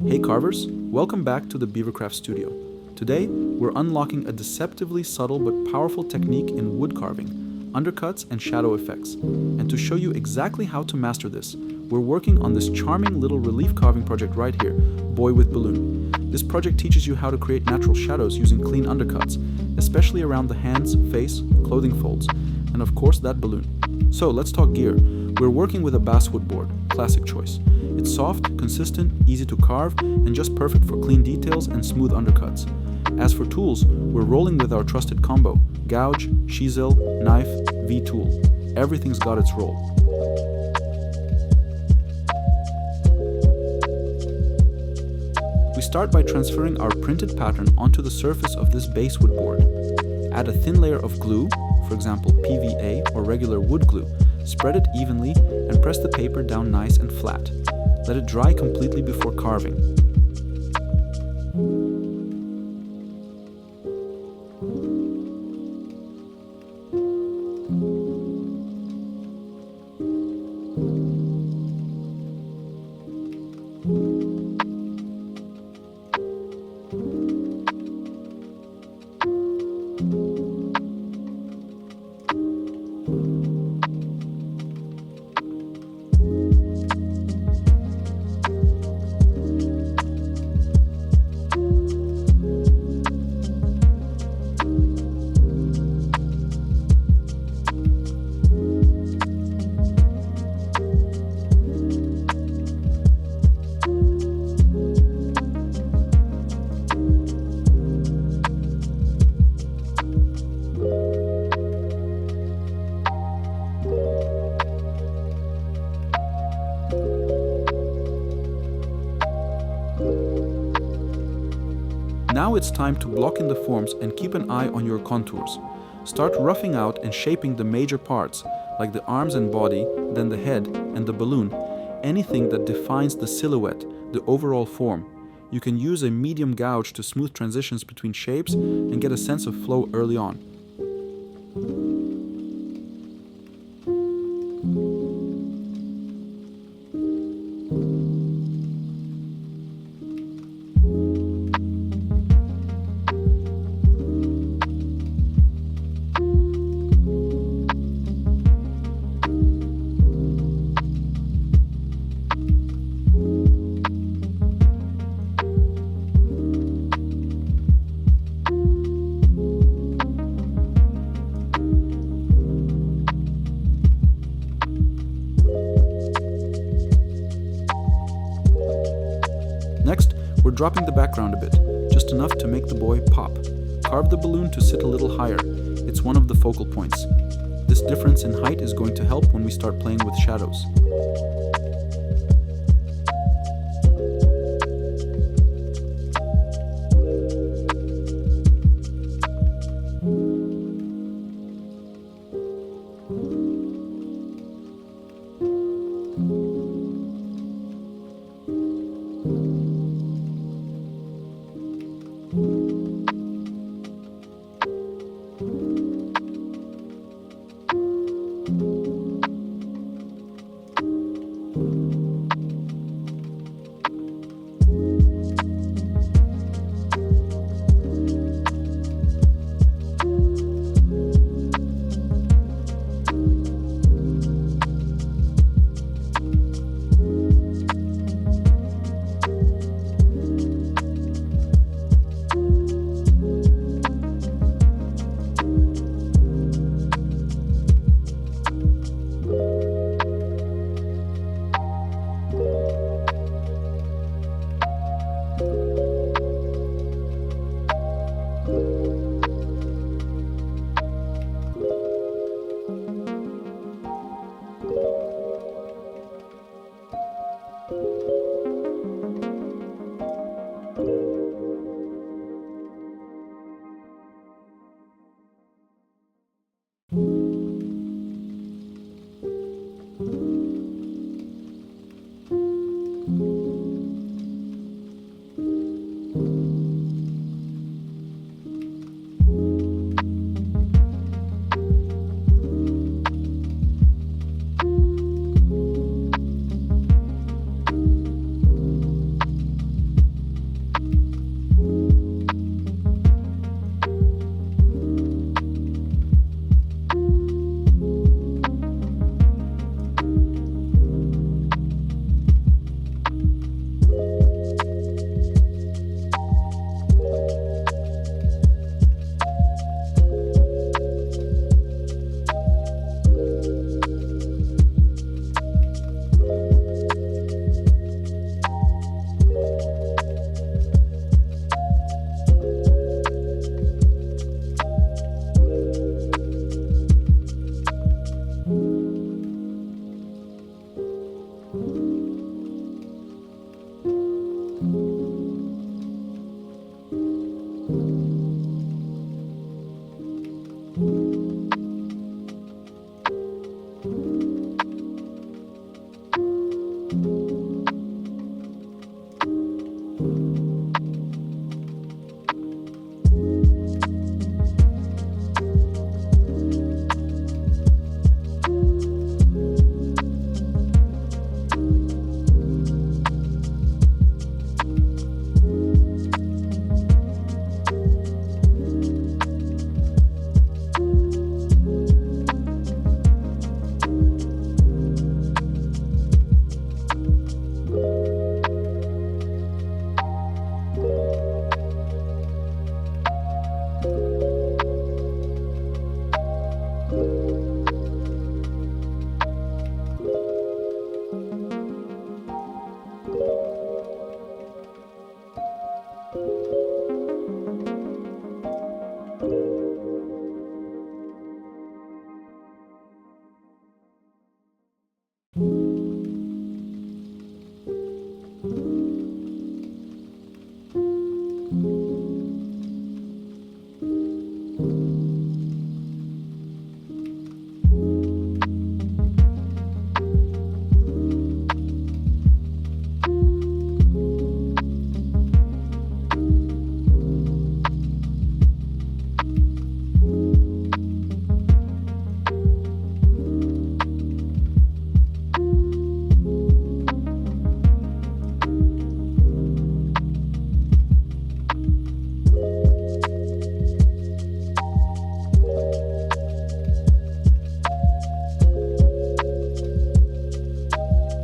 Hey Carvers, welcome back to the Beavercraft Studio. Today, we're unlocking a deceptively subtle but powerful technique in wood carving, undercuts and shadow effects. And to show you exactly how to master this, we're working on this charming little relief carving project right here, Boy with Balloon. This project teaches you how to create natural shadows using clean undercuts, especially around the hands, face, clothing folds, and of course that balloon. So let's talk gear. We're working with a basswood board, classic choice. It's soft, consistent, easy to carve, and just perfect for clean details and smooth undercuts. As for tools, we're rolling with our trusted combo: gouge, chisel, knife, V-tool. Everything's got its role. We start by transferring our printed pattern onto the surface of this basswood board. Add a thin layer of glue, for example PVA or regular wood glue, spread it evenly, and press the paper down nice and flat. Let it dry completely before carving. Now it's time to block in the forms and keep an eye on your contours. Start roughing out and shaping the major parts, like the arms and body, then the head and the balloon, anything that defines the silhouette, the overall form. You can use a medium gouge to smooth transitions between shapes and get a sense of flow early on. Next, we're dropping the background a bit, just enough to make the boy pop. Carve the balloon to sit a little higher. It's one of the focal points. This difference in height is going to help when we start playing with shadows.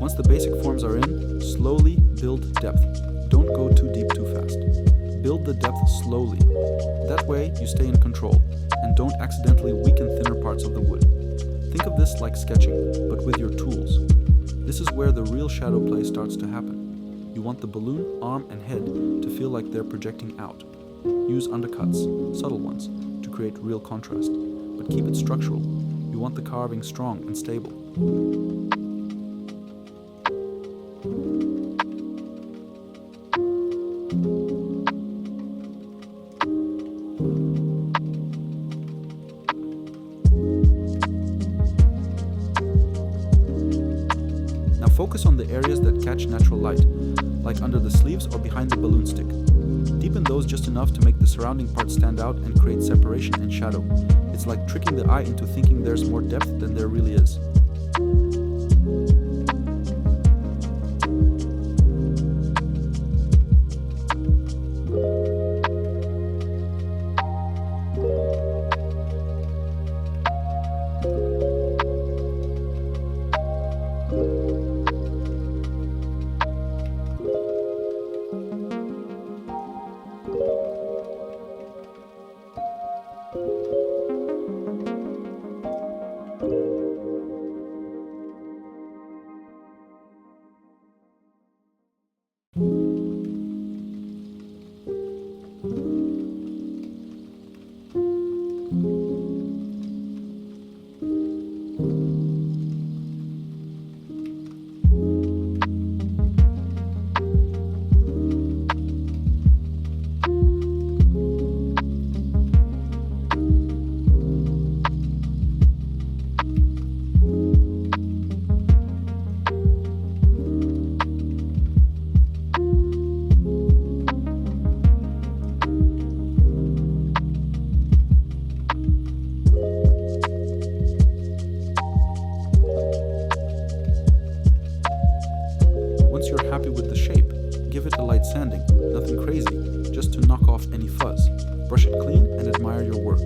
Once the basic forms are in, slowly build depth. Don't go too deep too fast. Build the depth slowly. That way you stay in control and don't accidentally weaken thinner parts of the wood. Think of this like sketching, but with your tools. This is where the real shadow play starts to happen. You want the balloon, arm, and head to feel like they're projecting out. Use undercuts, subtle ones, to create real contrast, but keep it structural. You want the carving strong and stable. Now focus on the areas that catch natural light, like under the sleeves or behind the balloon stick. Deepen those just enough to make the surrounding part stand out and create separation and shadow. It's like tricking the eye into thinking there's more depth than there really is. Once you're happy with the shape, give it a light sanding, nothing crazy, just to knock off any fuzz. Brush it clean and admire your work.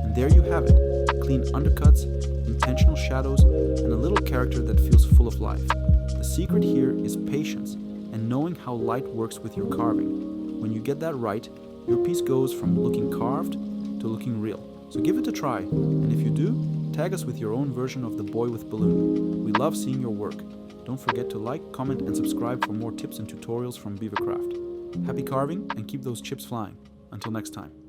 And there you have it, clean undercuts, intentional shadows, and a little character that feels full of life. The secret here is patience and knowing how light works with your carving. When you get that right, your piece goes from looking carved to looking real. So give it a try, and if you do, tag us with your own version of the boy with balloon. We love seeing your work. Don't forget to like, comment, and subscribe for more tips and tutorials from Beavercraft. Happy carving and keep those chips flying. Until next time.